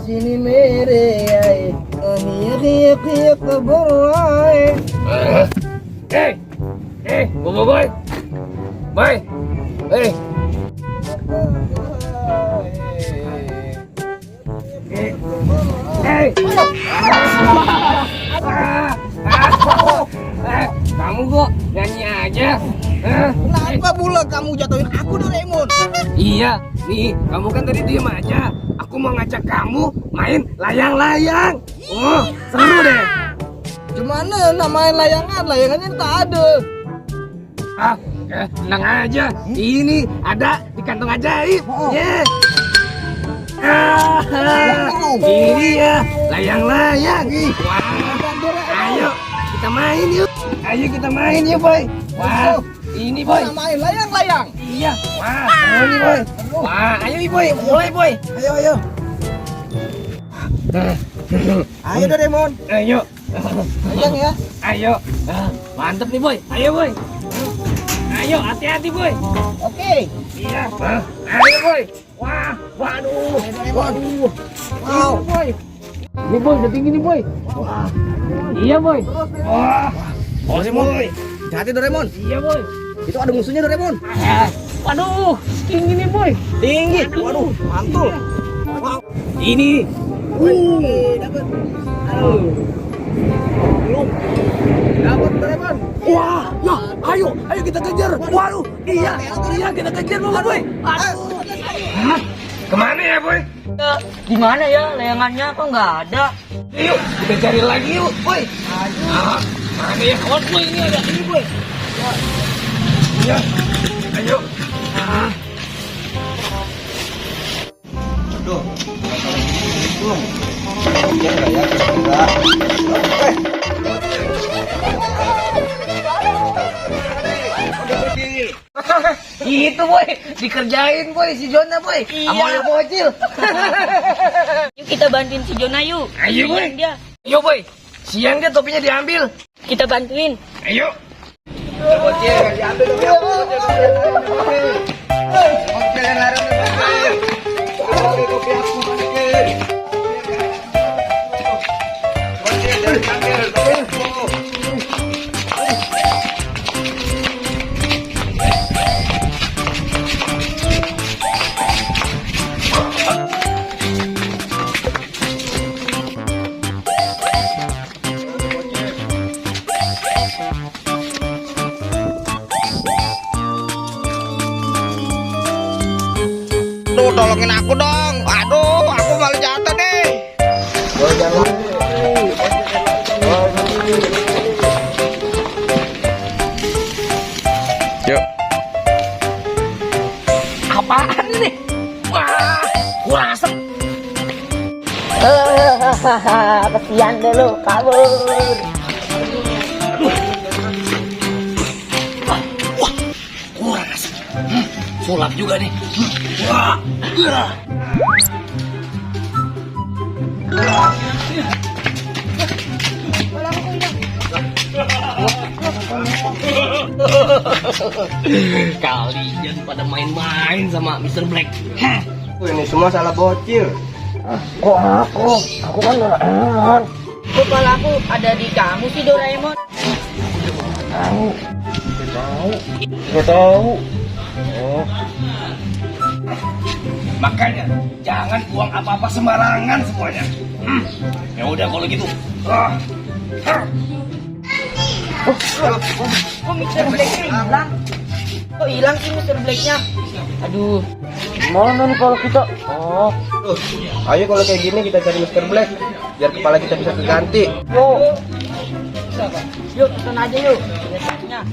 sini mere ai hiya hiya kaburai. Boy. Boy. Kamu kok nyanyi aja? Kenapa pula kamu jatuhin aku, Doraemon? Iya, nih kamu kan tadi diem aja. Aku mau ngajak kamu main layang-layang. Oh, seru deh. Gimana namanya layangan? Layangannya tak ada. Tenang aja. Ini ada di kantong ajaib. Yeah. Ini ya layang-layang. Wah. Ayo kita main yuk. Ayo kita main yuk, Boy. Wah, ini Boy. Kita main layang-layang. Iya. Wah, ini Boy. Wah, ayo Boy. Mulai Boy. Ayo. Ayo Doraemon. Ayo. Layang ya. Ayo. Mantep nih Boy. Ayo Boy. Ayo hati-hati Boy. Oke. Iya. Ayo Boy. Wah, waduh. Waduh. Wow. Boy. Ini Boy, udah tinggi nih Boy. Wah. Iya Boy. Wah. Doraemon. Boy. Hati Doraemon. Iya Boy. Itu ada musuhnya Doraemon. Waduh, tinggi nih Boy. Tinggi. Waduh, mantul. Wow. Ini. Dapat. Belum. Dapat Doraemon. Wah, ya, ayo kita kejar. Waduh, iya kita kejar Boy. Aduh. Hah? Kemana ya Boy? Gimana ya layangannya kok nggak ada? Yuk, kita cari lagi yuk, Boy. Mana ya kawan Boy, ini ada ini Boy. Ya, ayo. Aduh. Belum. Ya enggak ya, enggak. Itu Boy, dikerjain Boy si Jona Boy. Sama anak bocil. Yuk kita bantuin si Jona yuk. Ayo Boy. Siang dia. Ayo Boy. Siang dia topinya diambil. Kita bantuin. Ayo. Bocil, diambil dong. Bocil yang larang bocil. Ambil kopi aku bocil. Bocil jangan ambil kopi aku. Aduh, tolongin aku dong. Aduh, aku malah jatuh deh. Yuk. Apaan ini? Wah, kurang asem. Kesian deh lu, kabur. Wah, kurang asem. Sulap juga nih. Wah, kalian pada main-main sama Mr. Black. Ini semua salah bocil. Kok aku kan Doraemon. Kepala aku ada di kamu sih Doraemon. Gak tahu. Oh. Makanya jangan buang apa-apa sembarangan semuanya. Ya udah kalau gitu. Kok Mr. Blacknya hilang? Kok hilang sih Mr. Blacknya? Aduh. Gimana nih kalau kita? Oh. Ayo kalau kayak gini kita cari Mr. Black biar kepala kita bisa terganti. Yuk. Yuk, pesan aja yuk. Biasanya.